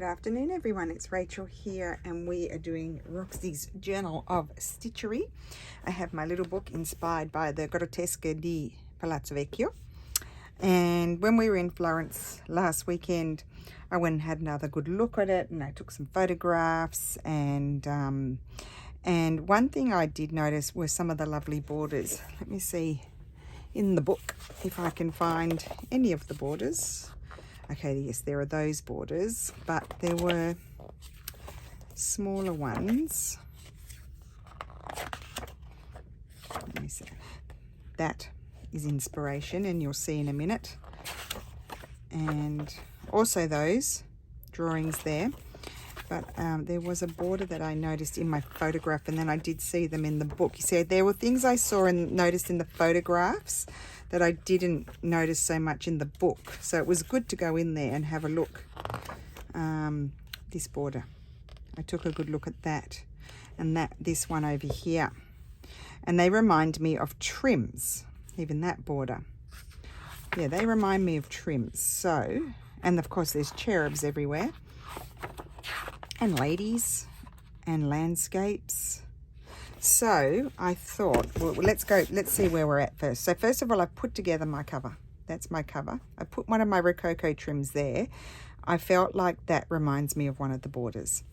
afternoon everyone, it's Rachel here and we are doing Roxy's Journal of Stitchery. I have my little book inspired by the Grottesche di Palazzo Vecchio, and when we were in Florence last weekend I went and had another good look at it and I took some photographs, and one thing I did notice were some of the lovely borders. Let me see in the book if I can find any of the borders. Okay, yes, there are those borders, but there were smaller ones. Let me see. That is inspiration, and you'll see in a minute. And also those drawings there. But there was a border that I noticed in my photograph, and then I did see them in the book. You see, there were things I saw and noticed in the photographs that I didn't notice so much in the book. So it was good to go in there and have a look. This border, I took a good look at that, and this one over here. And they remind me of trims, even that border. Yeah, they remind me of trims. So, and of course there's cherubs everywhere, and ladies, and landscapes. So I thought, well, let's see where we're at first. So first of all, I've put together my cover. That's my cover. I put one of my Rococo trims there. I felt like that reminds me of one of the borders.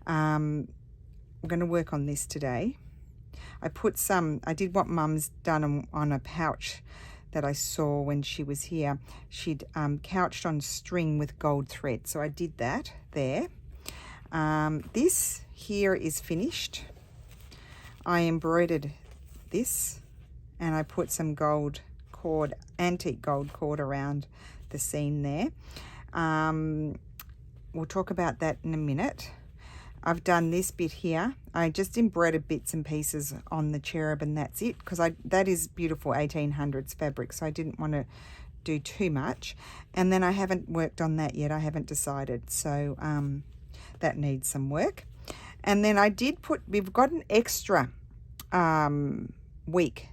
I'm going to work on this today. I did what Mum's done on a pouch that I saw when she was here. She'd couched on string with gold thread. So I did that there. This here is finished. I embroidered this and I put some gold cord, antique gold cord around the seam there. We'll talk about that in a minute. I've done this bit here. I just embroidered bits and pieces on the cherub, and that's it, because that is beautiful 1800s fabric, so I didn't want to do too much. And then I haven't worked on that yet. I haven't decided, so that needs some work. And then we've got an extra week,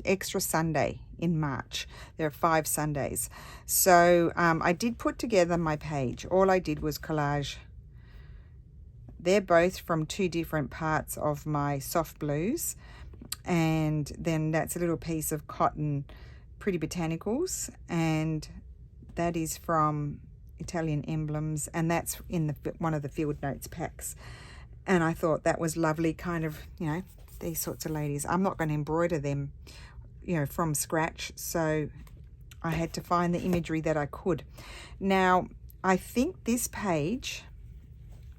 extra Sunday in March. There are 5 Sundays. So I did put together my page. All I did was collage. They're both from 2 different parts of my soft blues. And then that's a little piece of cotton Pretty Botanicals. And that is from Italian Emblems. And that's in one of the Field Notes packs. And I thought that was lovely, kind of, these sorts of ladies. I'm not going to embroider them, from scratch. So I had to find the imagery that I could. Now, I think this page,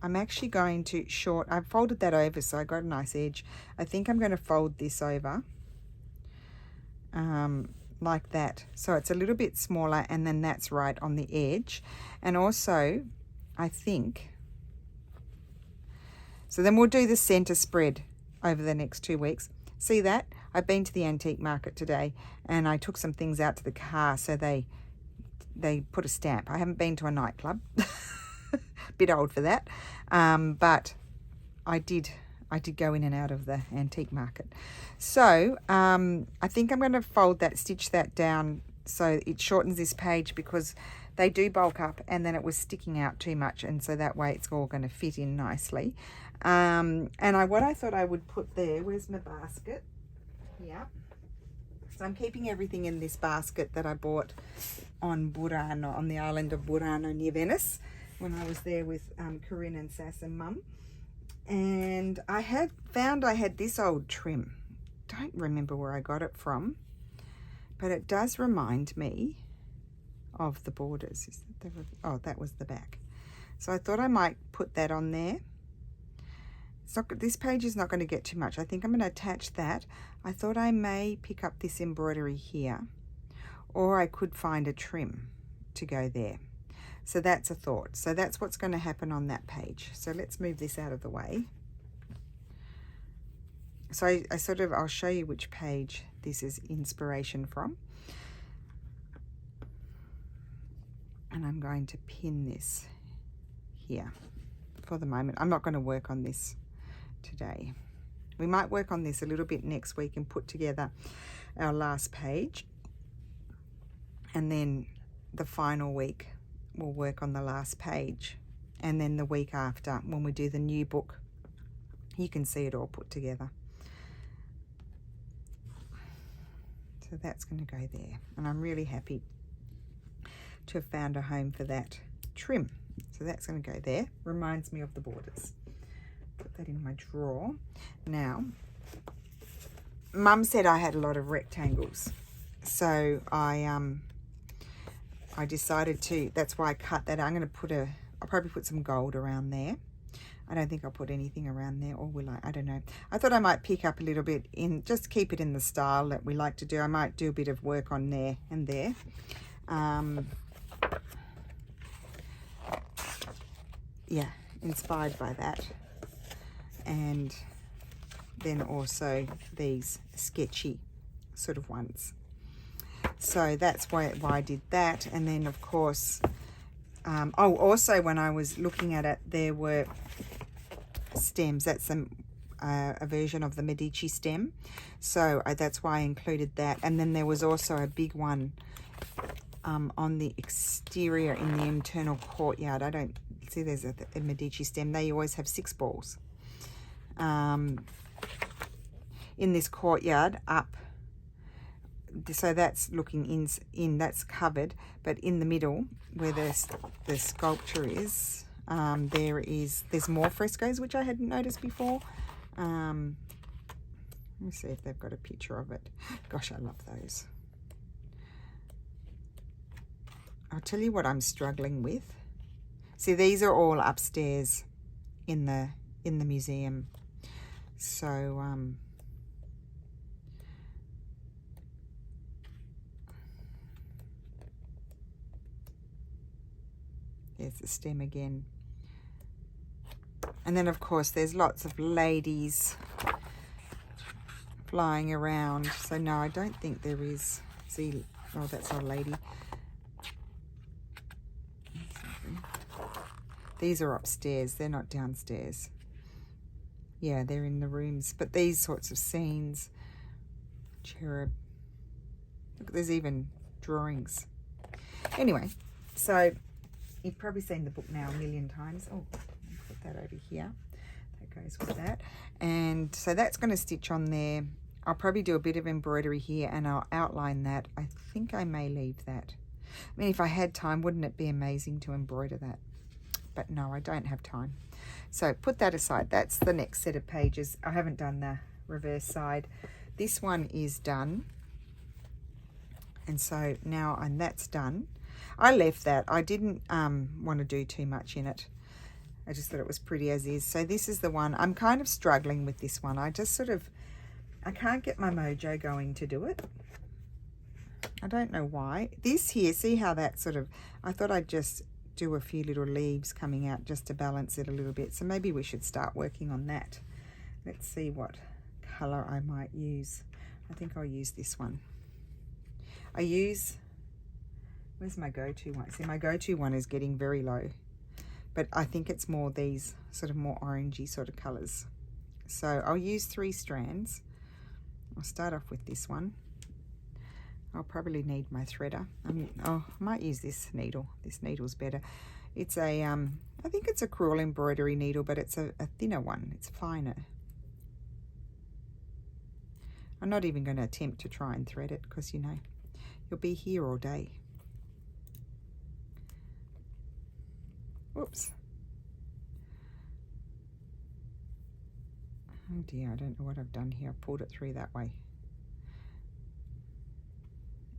I'm actually going to I folded that over, so I got a nice edge. I think I'm going to fold this over like that. So it's a little bit smaller, and then that's right on the edge. And also, I think... So then we'll do the center spread over the next 2 weeks. See that? I've been to the antique market today and I took some things out to the car, so they put a stamp. I haven't been to a nightclub. Bit old for that. But I did go in and out of the antique market. So I think I'm going to stitch that down so it shortens this page, because they do bulk up and then it was sticking out too much, and so that way it's all going to fit in nicely. And what I thought I would put there, where's my basket? Yeah. So I'm keeping everything in this basket that I bought on Burano, on the island of Burano near Venice, when I was there with Corinne and Sass and Mum. And I had this old trim. Don't remember where I got it from, but it does remind me of the borders. That was the back. So I thought I might put that on there. This page is not going to get too much. I think I'm going to attach that. I thought I may pick up this embroidery here, or I could find a trim to go there. So that's a thought. So that's what's going to happen on that page. So let's move this out of the way. So I'll show you which page this is inspiration from. And I'm going to pin this here for the moment. I'm not going to work on this today. We might work on this a little bit next week and put together our last page. And then the final week we'll work on the last page and then the week after when we do the new book, you can see it all put together. So that's going to go there, and I'm really happy to have found a home for that trim. So that's going to go there. Reminds me of the borders. Put that in my drawer. Now, Mum said I had a lot of rectangles, so I decided to, that's why I cut that. I'm going to I'll probably put some gold around there. I don't think I'll put anything around there, or will I? I don't know. I thought I might pick up a little bit in, just keep it in the style that we like to do. I might do a bit of work on there and there. Yeah, inspired by that. And then also these sketchy sort of ones. So that's why I did that. And then of course, also when I was looking at it, there were stems. That's a version of the Medici stem. So that's why I included that. And then there was also a big one on the exterior in the internal courtyard. I don't see there's a Medici stem. They always have 6 balls. In this courtyard up, so that's looking in, that's covered, but in the middle where the sculpture is, there's more frescoes which I hadn't noticed before. Let me see if they've got a picture of it. Gosh, I love those. I'll tell you what I'm struggling with. See, these are all upstairs in the museum. So there's the stem again. And then of course there's lots of ladies flying around. So no, I don't think there is. See, oh, that's not a lady. These are upstairs, they're not downstairs. Yeah, they're in the rooms. But these sorts of scenes, cherub. Look, there's even drawings. Anyway, so you've probably seen the book now a million times. Oh, I'll put that over here. That goes with that. And so that's going to stitch on there. I'll probably do a bit of embroidery here and I'll outline that. I think I may leave that. I mean, if I had time, wouldn't it be amazing to embroider that? But no, I don't have time. So put that aside. That's the next set of pages. I haven't done the reverse side. This one is done. And so now, and that's done. I left that. I didn't want to do too much in it. I just thought it was pretty as is. So this is the one. I'm kind of struggling with this one. I just sort of, I can't get my mojo going to do it. I don't know why. This here, see how that sort of, I thought I'd just do a few little leaves coming out just to balance it a little bit. So maybe we should start working on that. Let's see what color I might use. I think I'll use this one. Where's my go-to one? See, my go-to one is getting very low, but I think it's more these sort of more orangey sort of colors. So I'll use 3 strands. I'll start off with this one. I'll probably need my threader. I might use this needle. This needle's better. It's a, I think it's a crewel embroidery needle, but it's a thinner one. It's finer. I'm not even going to attempt to try and thread it because, you know, you'll be here all day. Whoops. Oh dear, I don't know what I've done here. I pulled it through that way.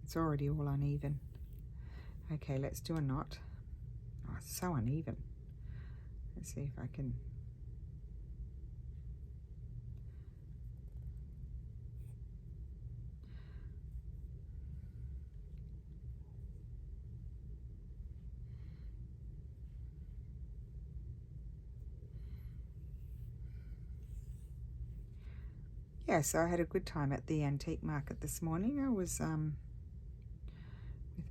It's already all uneven. Okay, let's do a knot. Oh, it's so uneven. Let's see if I can. Yeah, so I had a good time at the antique market this morning. I was with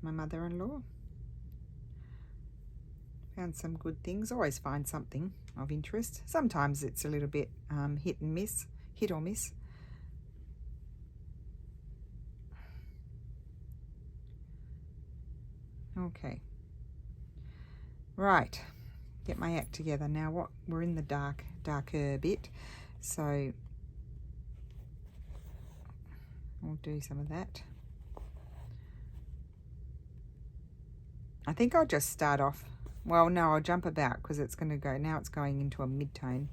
my mother-in-law. Found some good things. Always find something of interest. Sometimes it's a little bit hit or miss. Okay. Right. get my act together. Now we're in the darker bit, so we'll do some of that. I think I'll just start off, well, no, I'll jump about because it's going to go, now it's going into a mid-tone.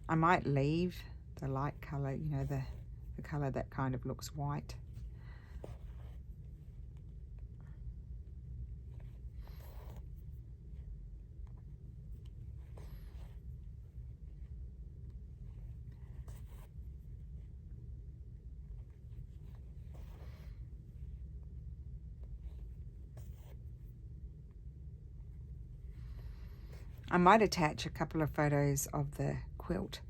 I might leave the light colour, you know, the colour that kind of looks white. I might attach a couple of photos of the quilt.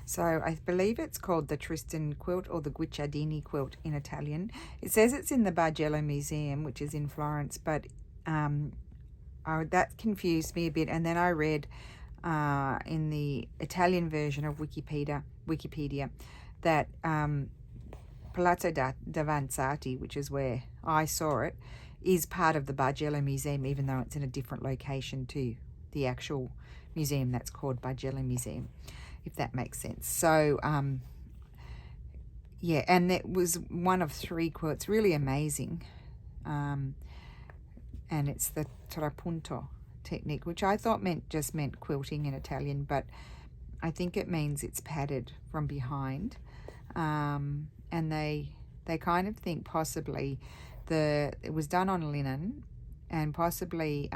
So I believe it's called the Tristan quilt or the Guicciardini quilt in Italian. It says it's in the Bargello Museum, which is in Florence, but that confused me a bit. And then I read in the Italian version of Wikipedia that Palazzo Davanzati, which is where I saw it, is part of the Bargello Museum, even though it's in a different location to the actual museum that's called Bargello Museum, if that makes sense. So yeah, and it was one of 3 quilts, really amazing. And it's the trapunto technique, which I thought just meant quilting in Italian, but I think it means it's padded from behind. And they kind of think possibly it was done on linen, and possibly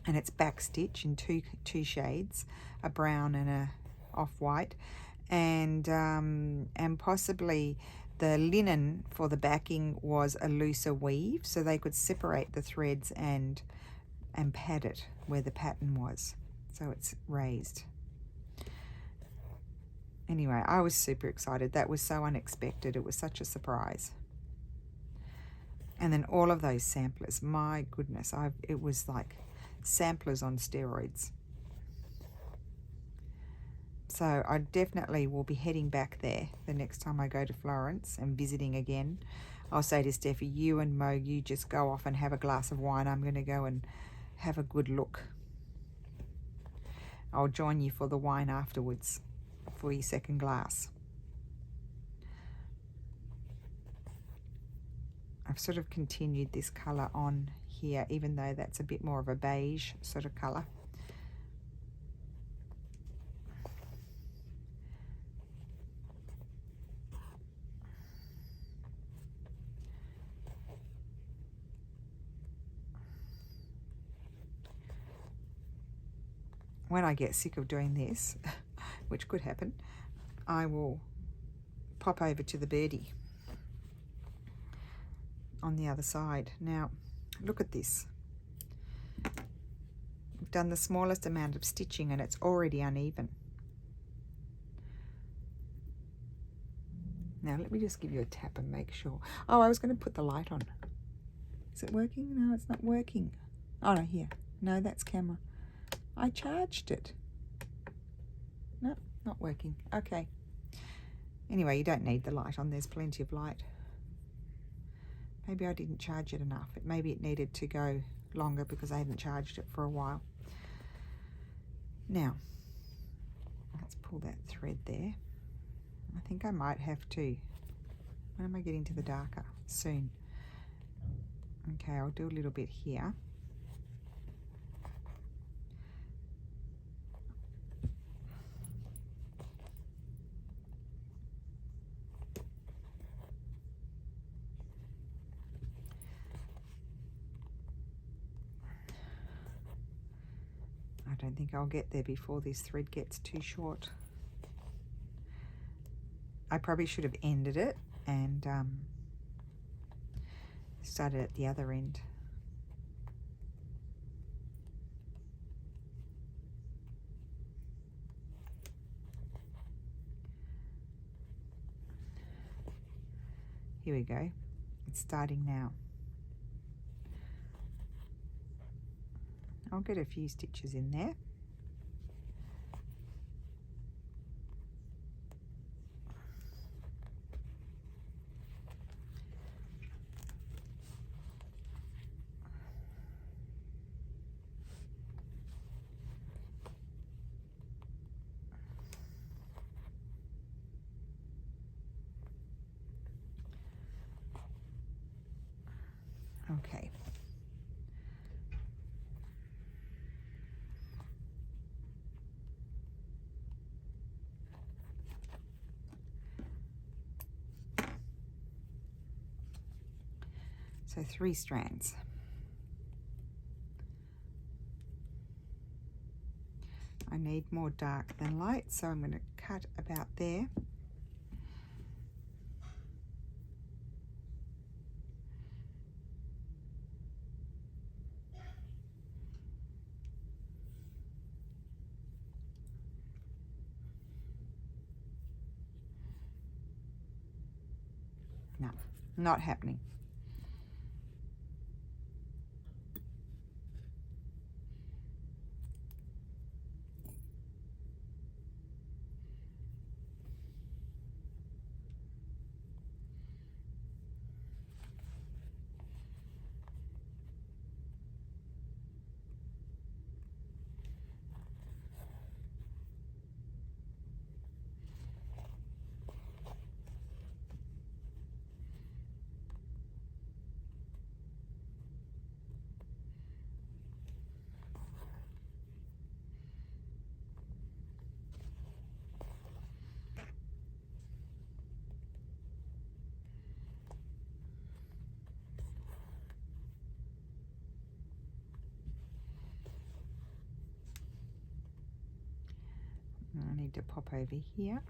and it's backstitch in two shades, a brown and a off-white, and possibly the linen for the backing was a looser weave, so they could separate the threads and pad it where the pattern was, so it's raised. Anyway, I was super excited. That was so unexpected. It was such a surprise. And then all of those samplers, my goodness, it was like samplers on steroids. So I definitely will be heading back there the next time I go to Florence and visiting again. I'll say to Steffi, you and Mo, you just go off and have a glass of wine. I'm going to go and have a good look. I'll join you for the wine afterwards, for your second glass. I've sort of continued this colour on here, even though that's a bit more of a beige sort of colour. When I get sick of doing this, which could happen, I will pop over to the birdie on the other side. Now, look at this. I've done the smallest amount of stitching and it's already uneven. Now, let me just give you a tap and make sure. Oh, I was going to put the light on. Is it working? No, it's not working. Oh, no, here. No, that's camera. I charged it. No, not working. Okay. Anyway, you don't need the light on. There's plenty of light. Maybe I didn't charge it enough. Maybe it needed to go longer because I hadn't charged it for a while. Now, let's pull that thread there. I think I might have to. When am I getting to the darker? Soon. Okay, I'll do a little bit here. I don't think I'll get there before this thread gets too short. I probably should have ended it and started at the other end. Here we go. It's starting now. I'll get a few stitches in there. Okay. So 3 strands. I need more dark than light, so I'm going to cut about there. No, not happening. I need to pop over here.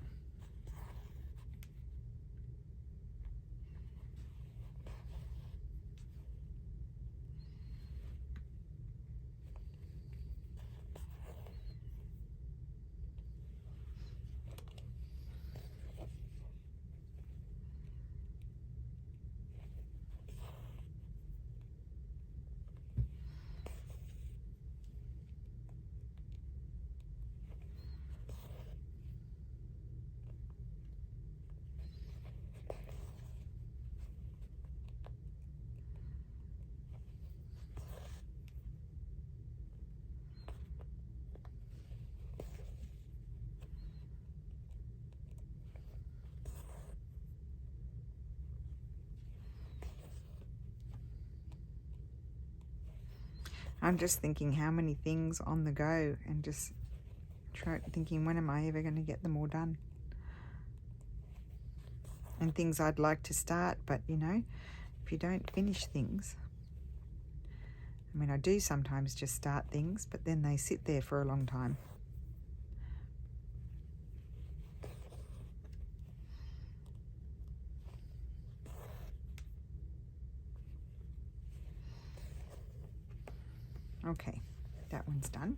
I'm just thinking how many things on the go, and just thinking, when am I ever going to get them all done? And things I'd like to start, but you know, if you don't finish things, I mean, I do sometimes just start things, but then they sit there for a long time. Okay, that one's done.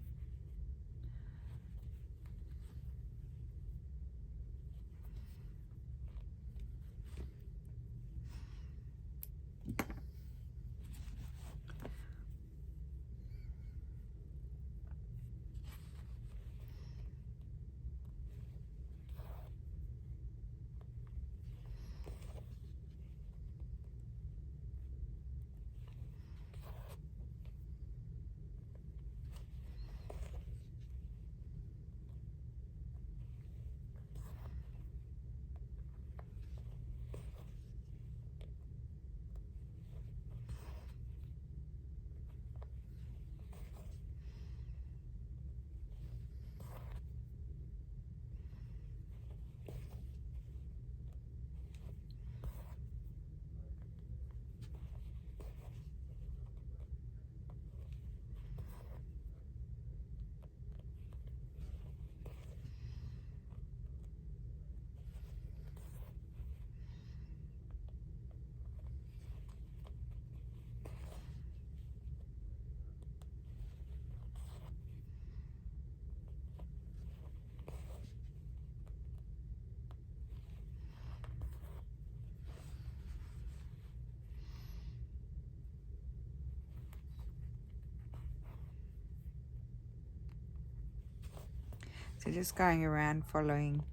So just going around following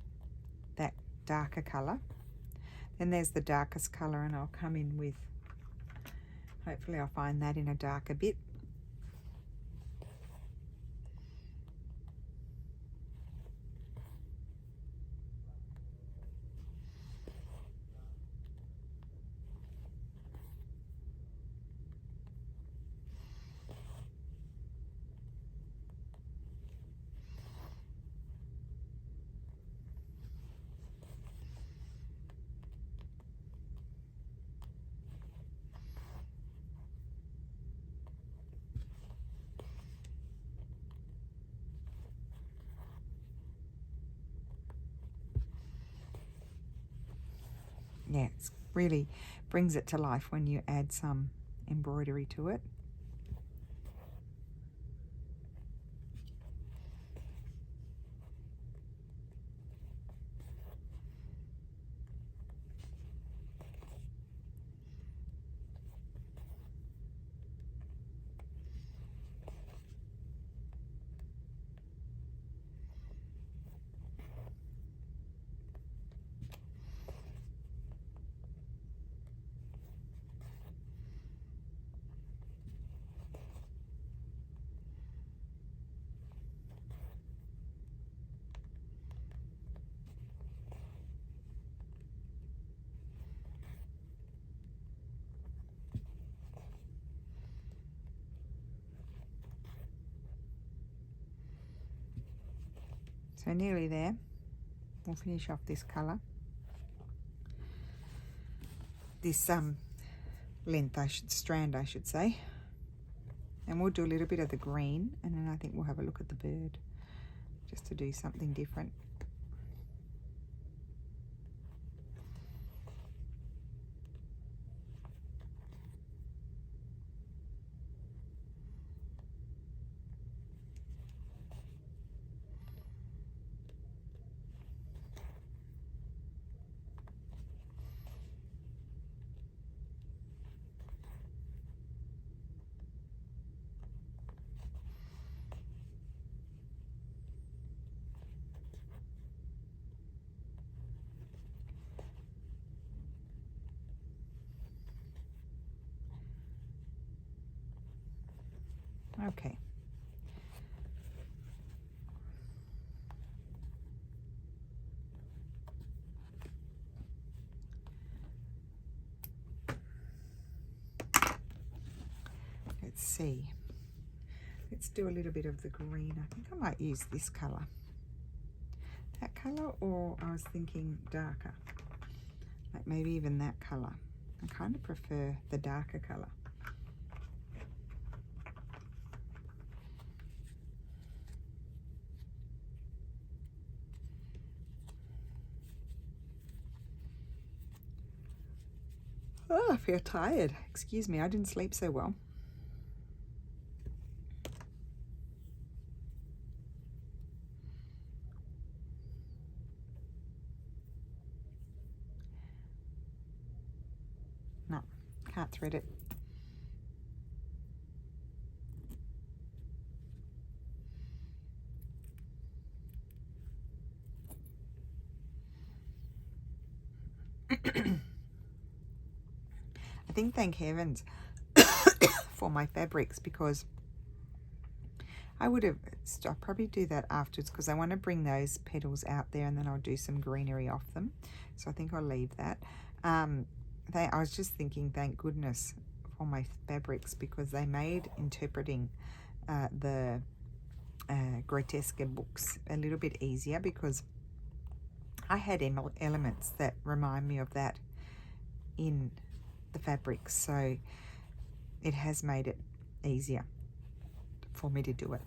that darker colour. Then there's the darkest colour, and I'll come in with, hopefully I'll find that in a darker bit. yeah, it's really brings it to life when you add some embroidery to it. So nearly there. We'll finish off this colour. This length, strand I should say. And we'll do a little bit of the green, and then I think we'll have a look at the bird, just to do something different. Okay. Let's see. Let's do a little bit of the green. I think I might use this colour. That colour, or I was thinking darker. Like maybe even that colour. I kind of prefer the darker colour. Oh, I feel tired. Excuse me, I didn't sleep so well. No, can't thread it. I think thank heavens for my fabrics, because I'll probably do that afterwards, because I want to bring those petals out there and then I'll do some greenery off them. So I think I'll leave that. I was just thinking, thank goodness for my fabrics, because they made interpreting the grotesque books a little bit easier, because I had elements that remind me of that in the fabrics, so it has made it easier for me to do it.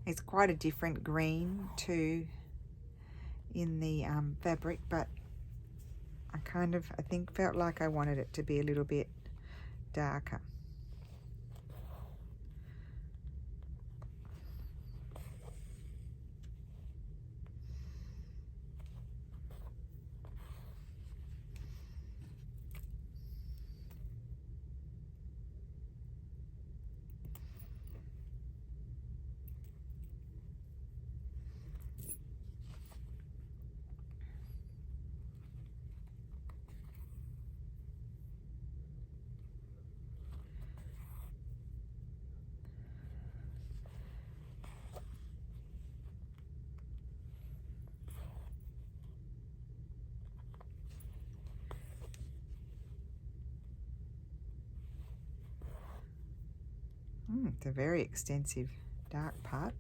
It's quite a different green to in the fabric, but I think felt like I wanted it to be a little bit darker. It's a very extensive dark part.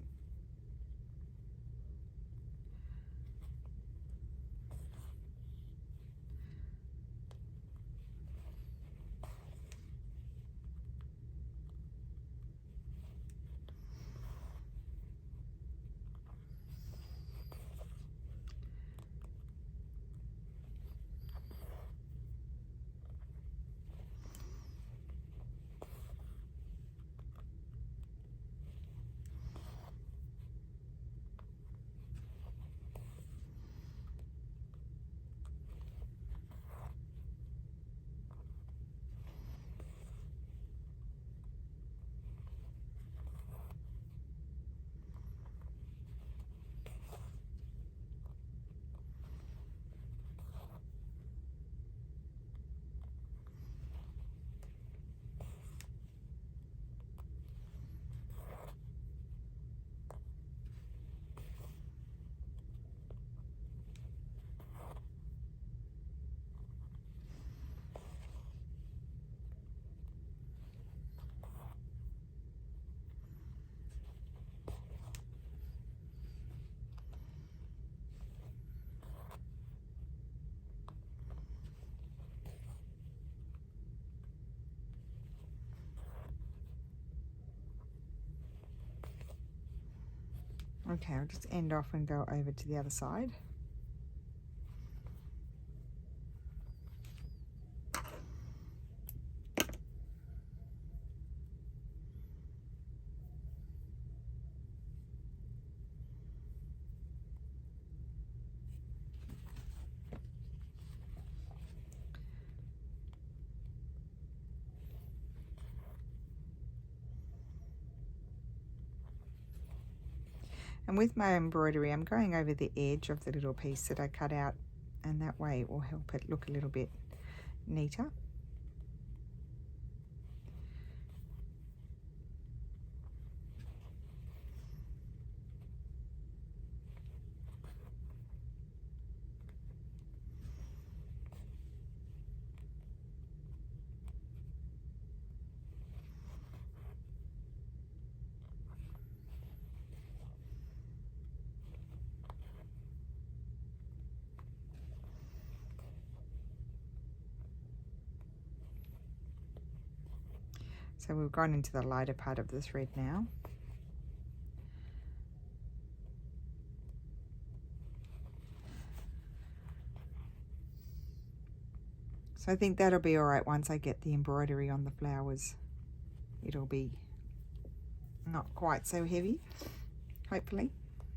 Okay, I'll just end off and go over to the other side. And with my embroidery, I'm going over the edge of the little piece that I cut out, and that way it will help it look a little bit neater. So we've gone into the lighter part of the thread now. So I think that'll be all right once I get the embroidery on the flowers. It'll be not quite so heavy, hopefully.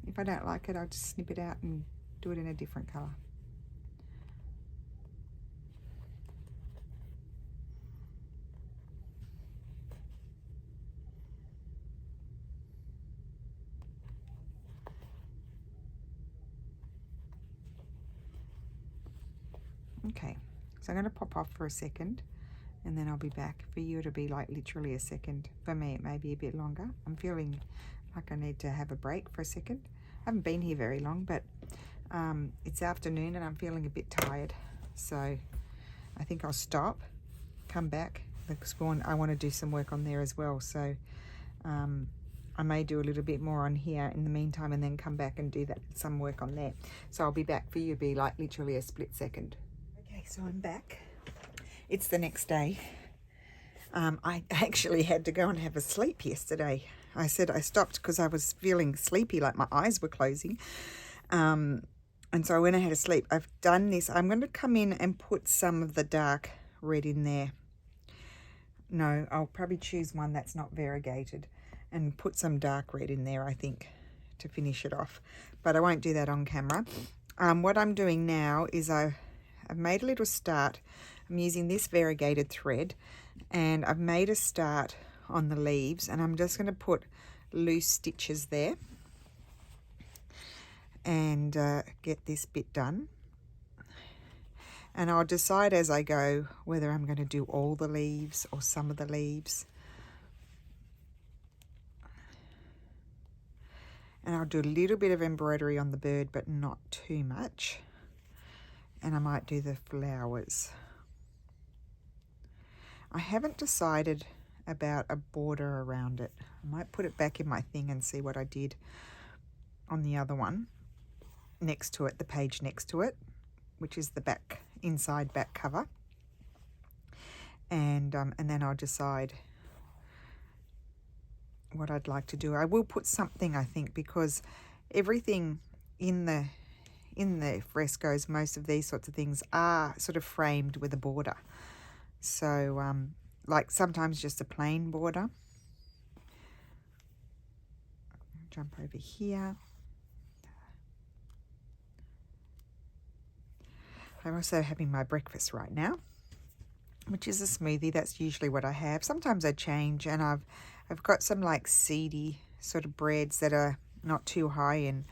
If I don't like it, I'll just snip it out and do it in a different colour. Okay, so I'm going to pop off for a second and then I'll be back. For you it'll be like literally a second. For me it may be a bit longer. I'm feeling like I need to have a break for a second. I haven't been here very long, but it's afternoon and I'm feeling a bit tired. So I think I'll stop, come back, because I want to do some work on there as well. So I may do a little bit more on here in the meantime and then come back and do some work on there. So I'll be back. For you it'll be like literally a split second. Okay, so I'm back. It's the next day. I actually had to go and have a sleep yesterday. I said I stopped because I was feeling sleepy, like my eyes were closing. And so I went and had a sleep. I've done this. I'm going to come in and put some of the dark red in there. No, I'll probably choose one that's not variegated and put some dark red in there, I think, to finish it off. But I won't do that on camera. What I'm doing now is I've made a little start. I'm using this variegated thread and I've made a start on the leaves, and I'm just going to put loose stitches there and get this bit done. And I'll decide as I go whether I'm going to do all the leaves or some of the leaves. And I'll do a little bit of embroidery on the bird, but not too much. And I might do the flowers. I haven't decided about a border around it. I might put it back in my thing and see what I did on the other one next to it, the page next to it, which is the back, inside back cover. And then I'll decide what I'd like to do. I will put something, I think, because everything in the frescoes, most of these sorts of things are sort of framed with a border. So like sometimes just a plain border. Jump over here. I'm also having my breakfast right now, which is a smoothie. That's usually what I have. Sometimes I change, and I've got some like seedy sort of breads that are not too high in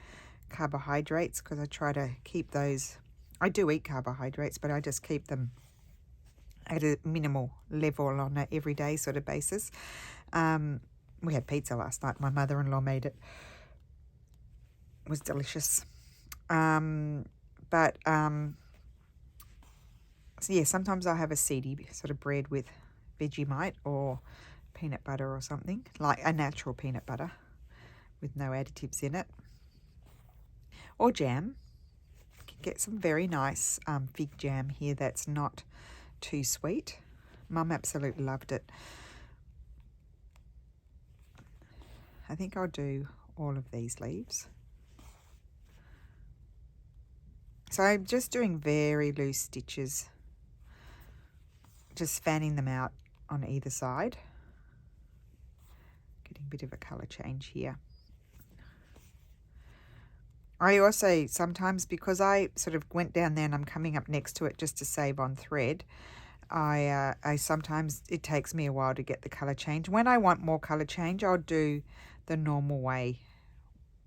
carbohydrates, because I try to keep those. I do eat carbohydrates, but I just keep them at a minimal level on an everyday sort of basis. We had pizza last night. My mother-in-law made it. It was delicious. So yeah, sometimes I'll have a seedy sort of bread with Vegemite or peanut butter or something, like a natural peanut butter with no additives in it. Or jam. You can get some very nice fig jam here that's not too sweet. Mum absolutely loved it. I think I'll do all of these leaves. So I'm just doing very loose stitches, just fanning them out on either side. Getting a bit of a colour change here. I also sometimes, because I sort of went down there and I'm coming up next to it just to save on thread, I sometimes, it takes me a while to get the colour change. When I want more colour change, I'll do the normal way,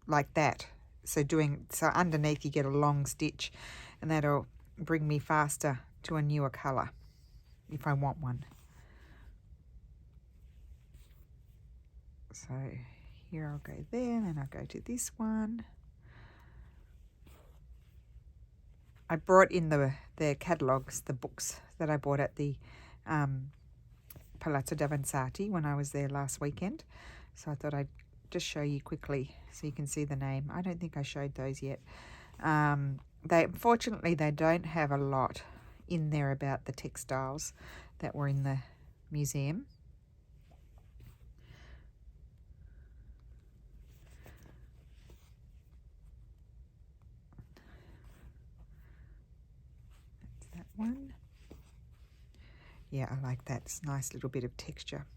like that. So underneath you get a long stitch, and that'll bring me faster to a newer colour if I want one. So here I'll go there, and then I'll go to this one. I brought in the catalogues, the books that I bought at the Palazzo Davanzati when I was there last weekend. So I thought I'd just show you quickly so you can see the name. I don't think I showed those yet. Unfortunately, they don't have a lot in there about the textiles that were in the museum. That's that one. Yeah, I like that. It's a nice little bit of texture.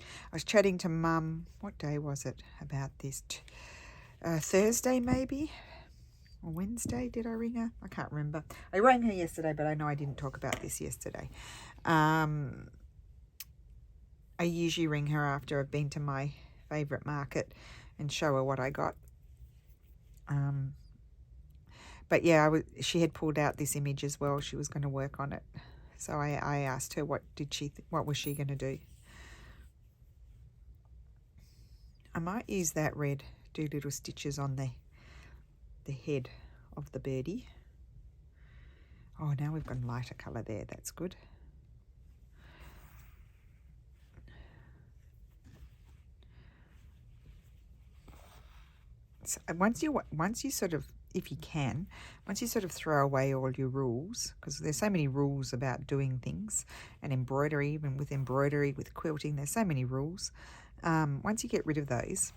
I was chatting to Mum, what day was it, about this? Thursday maybe? Or Wednesday, did I ring her? I can't remember. I rang her yesterday, but I know I didn't talk about this yesterday. I usually ring her after I've been to my favourite market and show her what I got. But yeah, she had pulled out this image as well. She was going to work on it. So I asked her what was she going to do. I might use that red, do little stitches on the head of the birdie. Oh, now we've got a lighter colour there. That's good. So once you sort of, if you can, once you sort of throw away all your rules, because there's so many rules about doing things, and embroidery, even with embroidery, with quilting, there's so many rules. Once you get rid of those,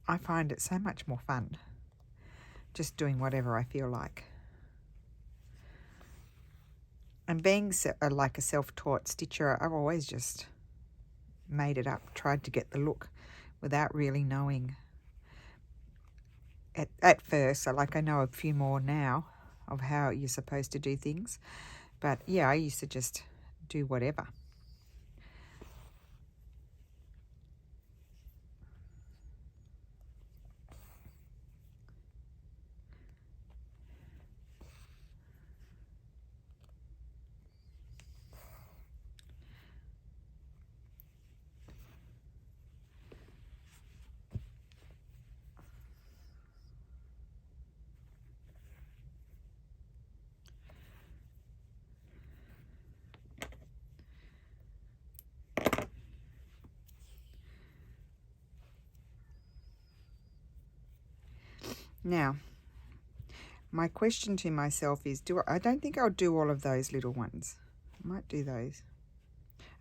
I find it so much more fun just doing whatever I feel like. And being like a self-taught stitcher, I've always just made it up, tried to get the look without really knowing at first. So like I know a few more now of how you're supposed to do things. But yeah, I used to just do whatever. Now, my question to myself is, I don't think I'll do all of those little ones. I might do those.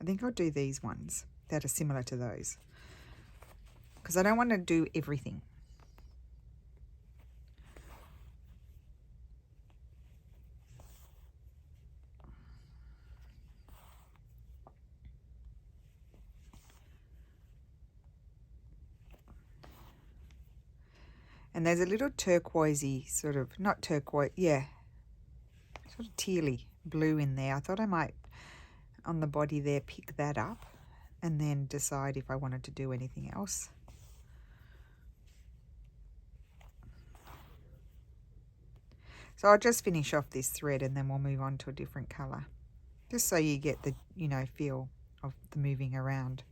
I think I'll do these ones that are similar to those, because I don't want to do everything. And there's a little turquoisey sort of, not turquoise, yeah, sort of tealy blue in there. I thought I might, on the body there, pick that up and then decide if I wanted to do anything else. So I'll just finish off this thread and then we'll move on to a different colour. Just so you get the, you know, feel of the moving around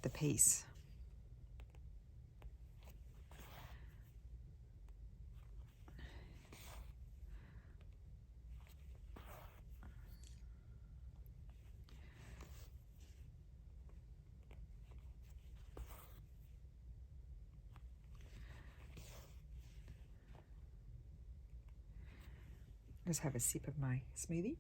the piece. Just have a sip of my smoothie.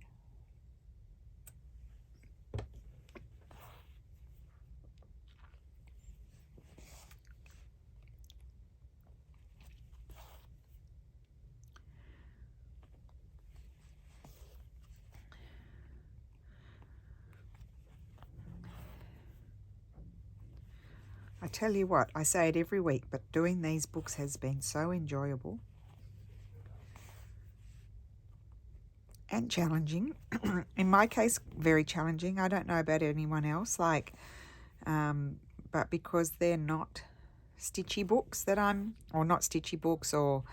I tell you what, I say it every week, but doing these books has been so enjoyable and challenging. In my case, very challenging. I don't know about anyone else, like, but because they're not stitchy books that or not stitchy books, or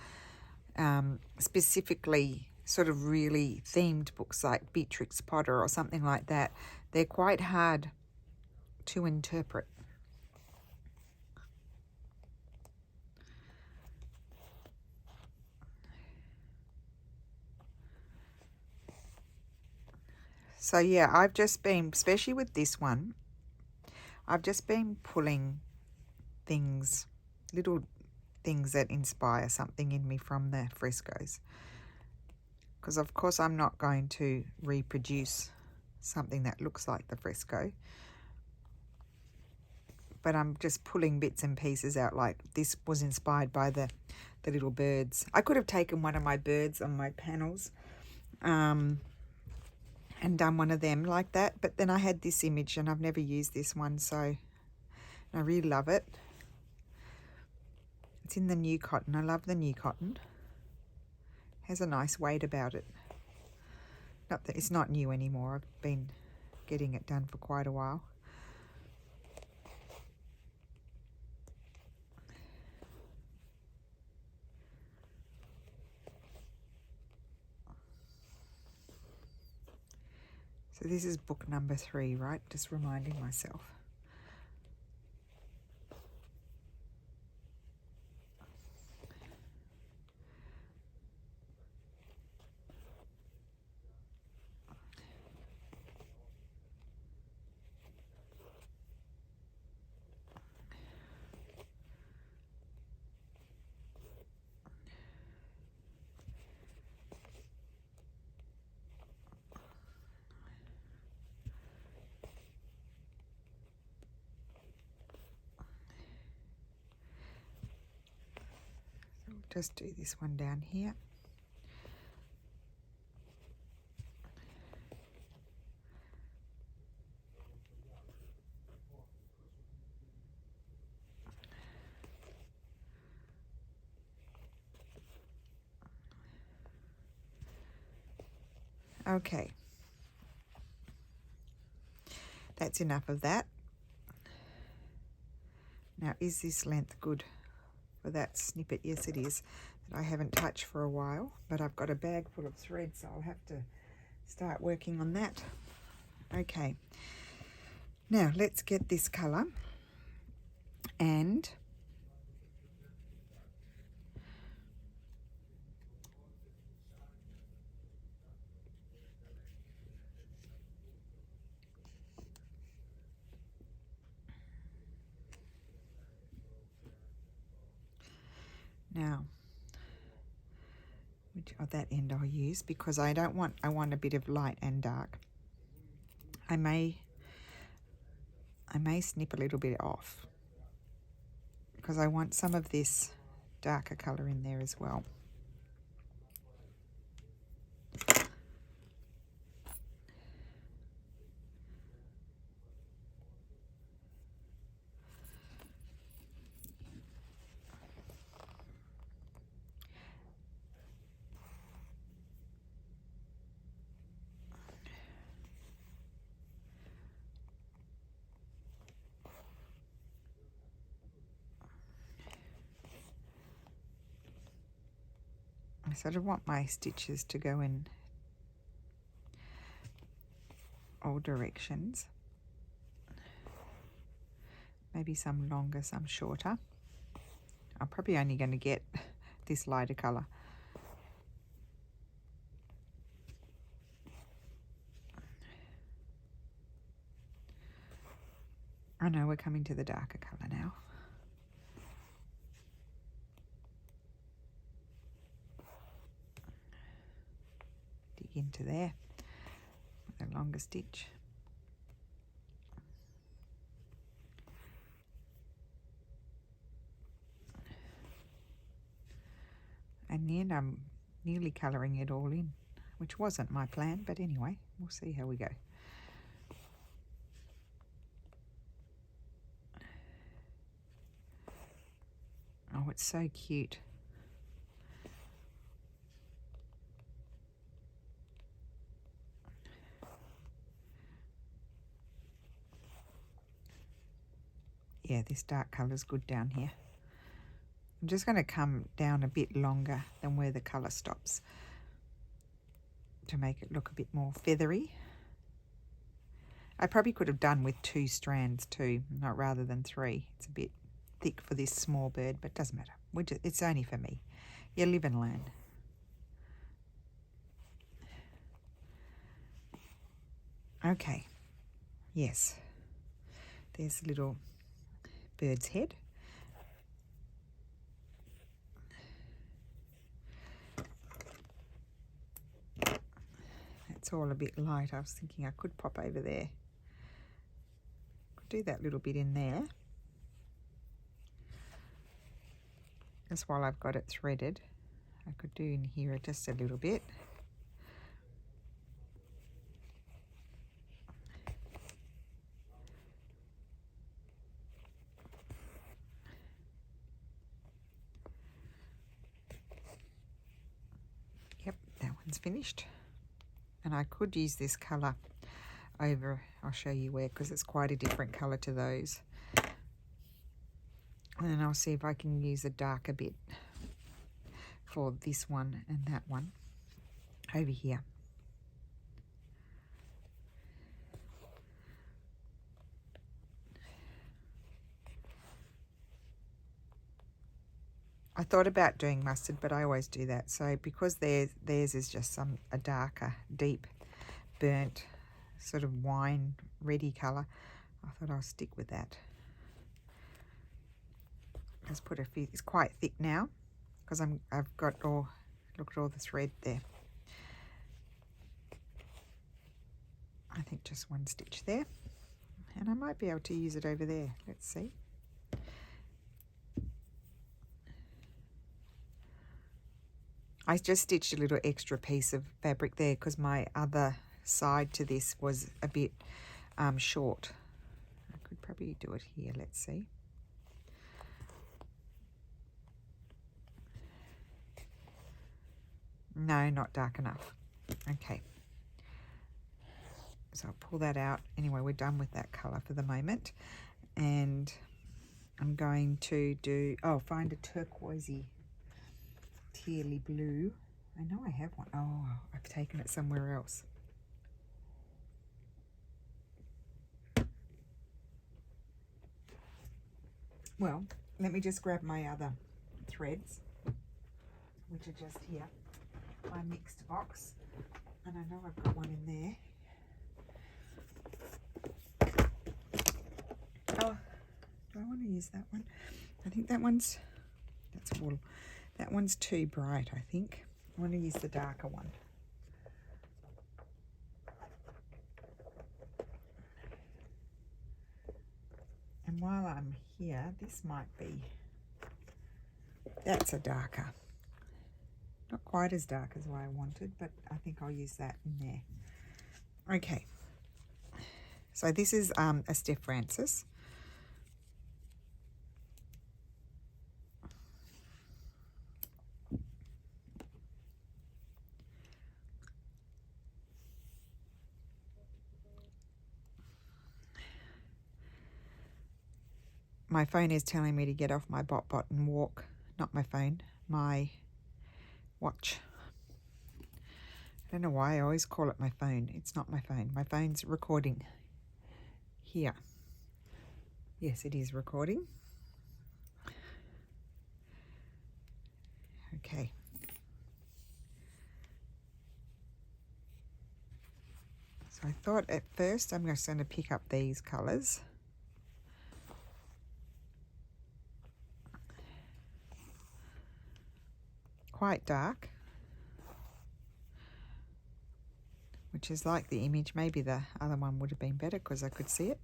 specifically sort of really themed books like Beatrix Potter or something like that, they're quite hard to interpret. So yeah, I've just been, especially with this one, I've just been pulling things, little things that inspire something in me from the frescoes. Because of course I'm not going to reproduce something that looks like the fresco. But I'm just pulling bits and pieces out, like this was inspired by the little birds. I could have taken one of my birds on my panels and done one of them like that, but then I had this image and I've never used this one, so I really love it. It's in the new cotton. I love the new cotton. Has a nice weight about it. Not that it's not new anymore. I've been getting it done for quite a while. So this is book number 3, right? Just reminding myself. Just do this one down here. Okay. That's enough of that. Now, is this length good for that snippet? Yes, it is. That I haven't touched for a while, but I've got a bag full of thread, so I'll have to start working on that. Okay. Now, let's get this colour and now which of that end I'll use, because I want a bit of light and dark. I may snip a little bit off because I want some of this darker colour in there as well. I sort of want my stitches to go in all directions. Maybe some longer, some shorter. I'm probably only going to get this lighter colour. I know we're coming to the darker colour now. Dig into there with a longer stitch. And then I'm nearly colouring it all in, which wasn't my plan, but anyway, we'll see how we go. Oh, it's so cute. Yeah, this dark colour's good down here. I'm just going to come down a bit longer than where the colour stops to make it look a bit more feathery. I probably could have done with 2 strands too, not rather than 3. It's a bit thick for this small bird, but it doesn't matter. It's only for me. You live and learn. Okay, yes, there's a little bird's head. That's all a bit light. I was thinking I could pop over there. Could do that little bit in there. Just while I've got it threaded, I could do in here just a little bit. Yep, that one's finished. And I could use this colour over, I'll show you where, because it's quite a different colour to those. And then I'll see if I can use a darker bit for this one and that one over here. I thought about doing mustard, but I always do that. So because theirs is just a darker, deep, burnt, sort of wine ready colour, I thought I'll stick with that. Just put a few. It's quite thick now because I've got all. Look at all the thread there. I think just one stitch there, and I might be able to use it over there. Let's see. I just stitched a little extra piece of fabric there because my other side to this was a bit short. I could probably do it here. Let's see. No, not dark enough. Okay. So I'll pull that out. Anyway, we're done with that colour for the moment. And I'm going to do, find a turquoisey, tealy blue. I know I have one. Oh, I've taken it somewhere else. Well, let me just grab my other threads, which are just here. My mixed box, and I know I've got one in there. Oh, do I want to use that one? I think that's wool. That one's too bright, I think. I want to use the darker one. And while I'm here, this might be, that's a darker. Not quite as dark as what I wanted, but I think I'll use that in there. Okay. So this is a Steph Francis. My phone is telling me to get off my bot and walk. Not my phone, my watch. I don't know why I always call it my phone. It's not my phone. My phone's recording here. Yes, it is recording. Okay. So I thought at first I'm just going to pick up these colours. Quite dark, which is like the image. Maybe the other one would have been better because I could see it.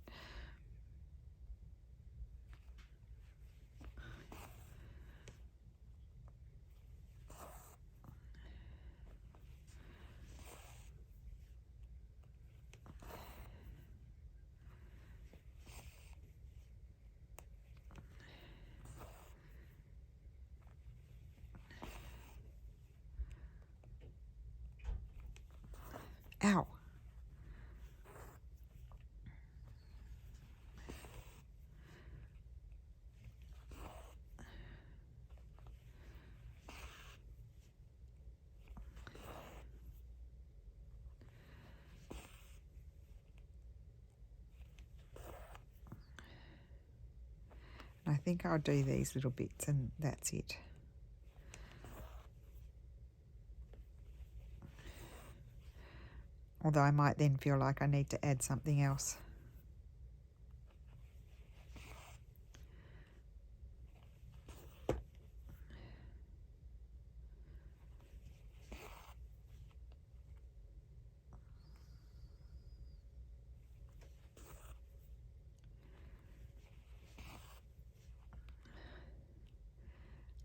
Ow. I think I'll do these little bits and that's it. Although I might then feel like I need to add something else.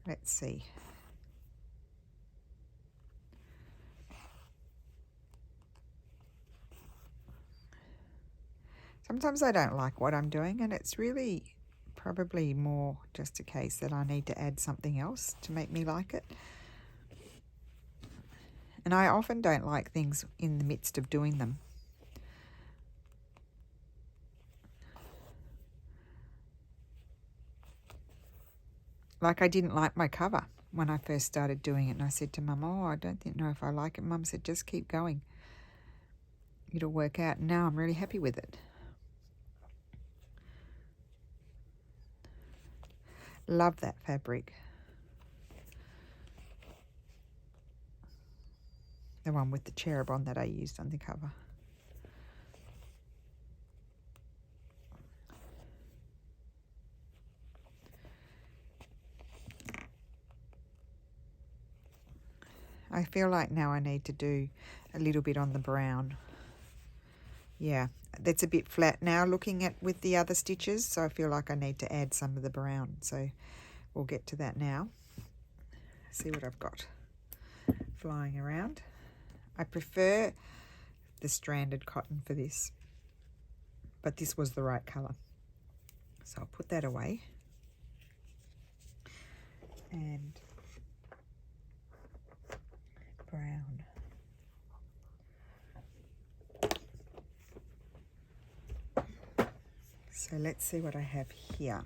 Let's see. Sometimes I don't like what I'm doing, and it's really probably more just a case that I need to add something else to make me like it. And I often don't like things in the midst of doing them. Like I didn't like my cover when I first started doing it, and I said to Mum, oh, I don't know if I like it. Mum said, just keep going. It'll work out. And now I'm really happy with it. Love that fabric. The one with the cherub on that I used on the cover. I feel like now I need to do a little bit on the brown. Yeah, that's a bit flat now looking at with the other stitches, so I feel like I need to add some of the brown. So we'll get to that now. See what I've got flying around. I prefer the stranded cotton for this, but this was the right colour. So I'll put that away. And brown. So let's see what I have here.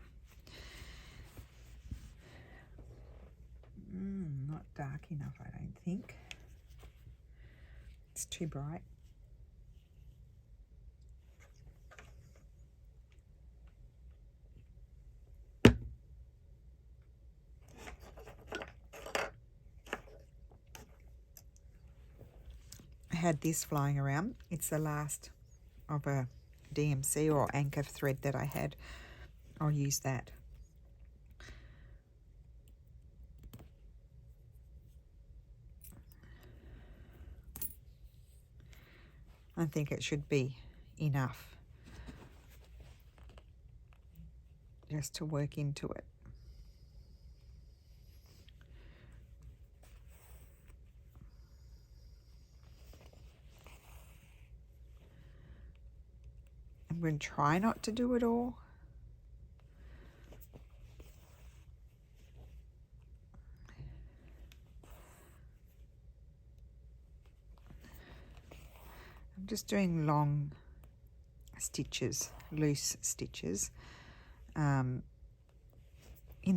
Not dark enough, I don't think. It's too bright. I had this flying around. It's the last of a DMC or anchor thread that I had. I'll use that. I think it should be enough just to work into it. I'm going to try not to do it all. I'm just doing long stitches, loose stitches, in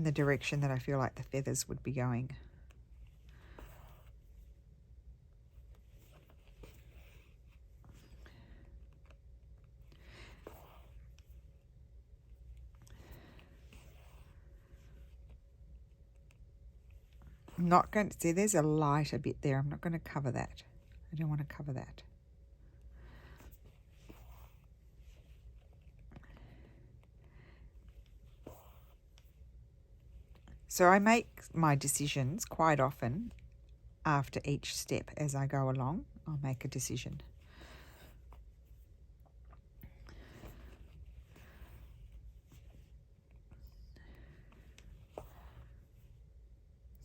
the direction that I feel like the feathers would be going. I'm not going to see, there's a lighter bit there. I'm not going to cover that. I don't want to cover that. So I make my decisions quite often after each step. As I go along, I'll make a decision.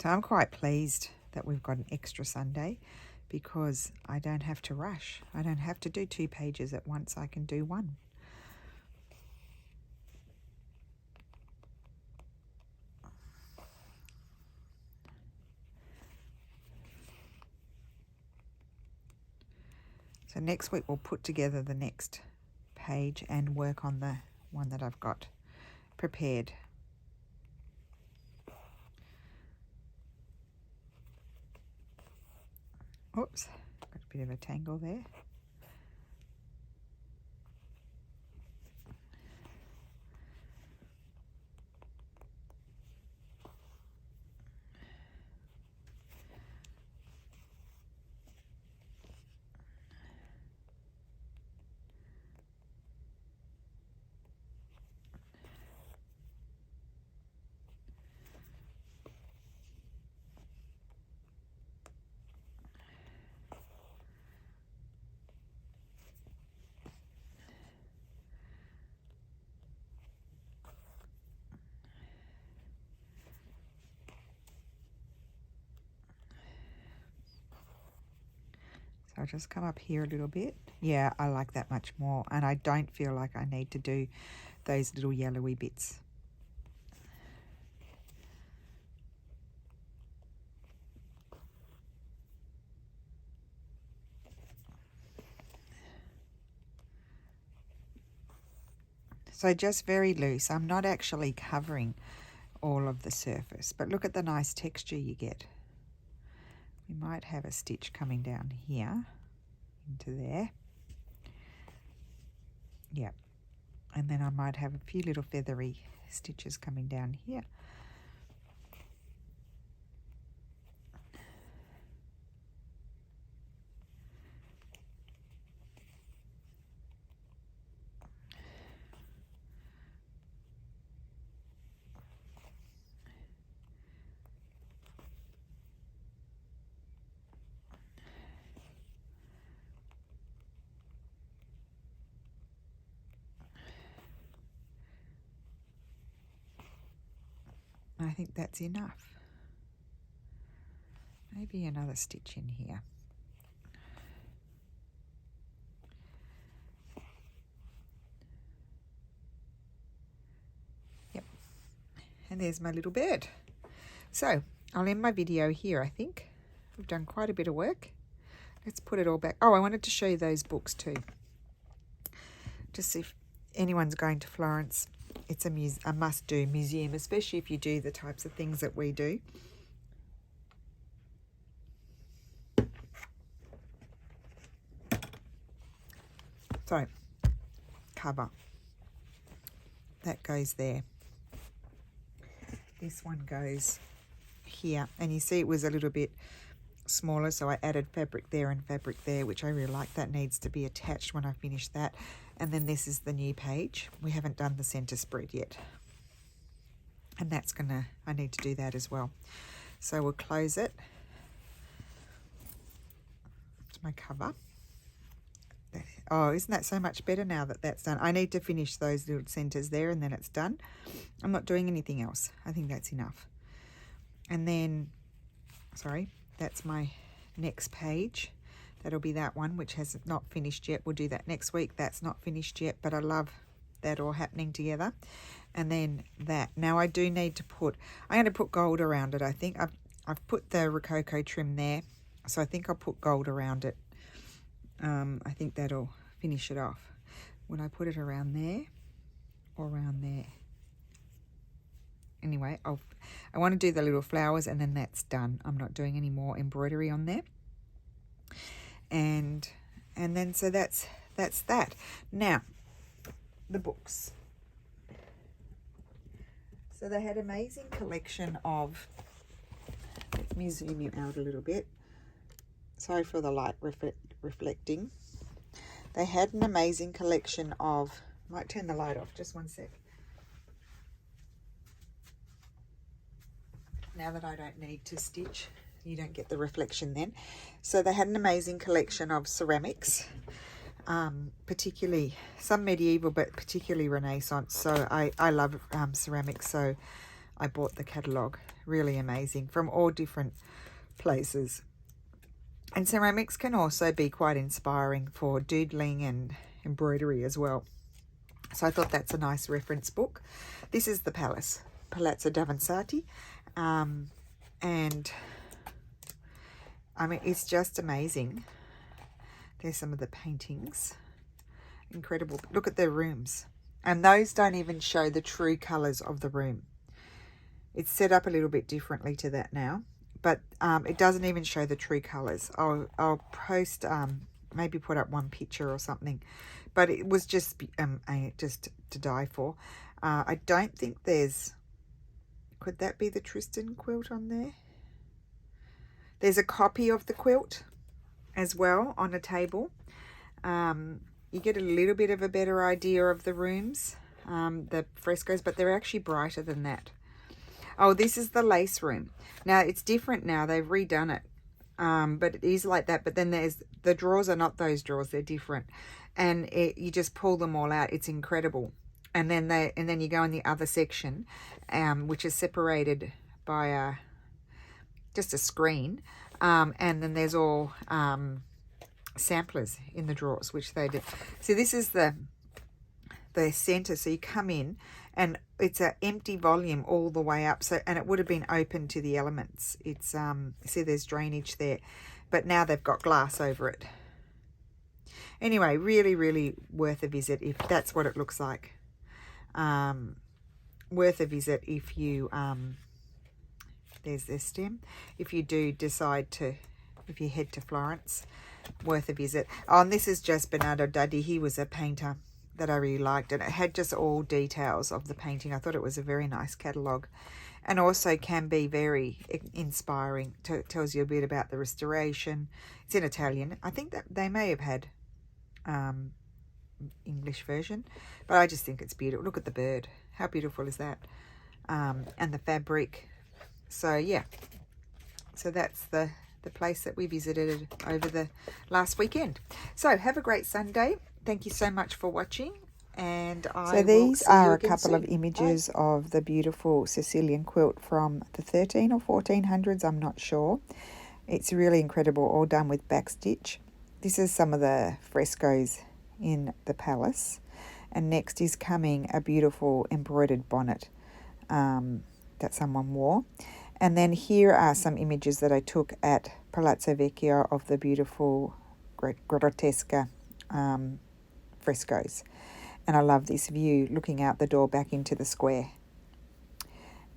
So I'm quite pleased that we've got an extra Sunday because I don't have to rush. I don't have to do 2 pages at once. I can do 1. So next week we'll put together the next page and work on the one that I've got prepared. Oops, got a bit of a tangle there. So I'll just come up here a little bit. Yeah, I like that much more. And I don't feel like I need to do those little yellowy bits. So just very loose. I'm not actually covering all of the surface, but look at the nice texture you get. We might have a stitch coming down here into there. Yep. And then I might have a few little feathery stitches coming down here. I think that's enough. Maybe another stitch in here. Yep. And there's my little bird. So I'll end my video here, I think. We've done quite a bit of work. Let's put it all back. Oh, I wanted to show you those books too. Just if anyone's going to Florence, it's a must-do museum, especially if you do the types of things that we do. So, cover. That goes there. This one goes here. And you see it was a little bit smaller, so I added fabric there and fabric there, which I really like. That needs to be attached when I finish that. And then this is the new page. We haven't done the center spread yet. And that's I need to do that as well. So we'll close it. That's my cover. Oh, isn't that so much better now that that's done? I need to finish those little centers there and then it's done. I'm not doing anything else. I think that's enough. And then, sorry, that's my next page. That'll be that one, which has not finished yet. We'll do that next week. That's not finished yet, but I love that all happening together. And then that. Now I do need to put, I'm going to put gold around it, I think. I've put the Rococo trim there, so I think I'll put gold around it. I think that'll finish it off. When I put it around there or around there. Anyway, I want to do the little flowers and then that's done. I'm not doing any more embroidery on there. And then so that's that. Now, the books. So they had an amazing collection of, let me zoom you out a little bit. Sorry for the light reflecting. They had an amazing collection of, might turn the light off, just one sec. Now that I don't need to stitch, you don't get the reflection then. So they had an amazing collection of ceramics, particularly some medieval, but particularly Renaissance. So I love ceramics, so I bought the catalogue. Really amazing, from all different places. And ceramics can also be quite inspiring for doodling and embroidery as well. So I thought that's a nice reference book. This is the Palazzo Davanzati. And I mean, it's just amazing. There's some of the paintings. Incredible. Look at their rooms. And those don't even show the true colours of the room. It's set up a little bit differently to that now. But it doesn't even show the true colours. I'll post, maybe put up one picture or something. But it was just to die for. I don't think there's, could that be the Tristan quilt on there? There's a copy of the quilt as well on a table. You get a little bit of a better idea of the rooms, the frescoes, but they're actually brighter than that. Oh, this is the lace room. Now, it's different now. They've redone it, but it is like that. But then there's, the drawers are not those drawers. They're different. And you just pull them all out. It's incredible. And then you go in the other section, which is separated by just a screen. And then there's all samplers in the drawers, which they do. So this is the center. So you come in and it's an empty volume all the way up. So, and it would have been open to the elements. It's see, there's drainage there, but now they've got glass over it. Anyway, really, really worth a visit if that's what it looks like. Worth a visit if you there's this stem. If you do decide to, if you head to Florence, worth a visit. Oh, and this is just Bernardo Daddi. He was a painter that I really liked, and it had just all details of the painting. I thought it was a very nice catalogue, and also can be very inspiring. Tells you a bit about the restoration. It's in Italian. I think that they may have had English version, but I just think it's beautiful. Look at the bird. How beautiful is that? And the fabric. So yeah, so that's the place that we visited over the last weekend. So have a great Sunday. Thank you so much for watching, and so these are a couple of images of the beautiful Sicilian quilt from the 13 or 1400s. I'm not sure. It's really incredible, all done with backstitch. This is some of the frescoes in the palace, and next is coming a beautiful embroidered bonnet that someone wore. And then here are some images that I took at Palazzo Vecchio of the beautiful grotesque frescoes. And I love this view looking out the door back into the square.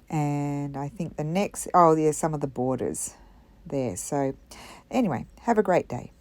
And I think the next, oh, there's some of the borders there. So anyway, have a great day.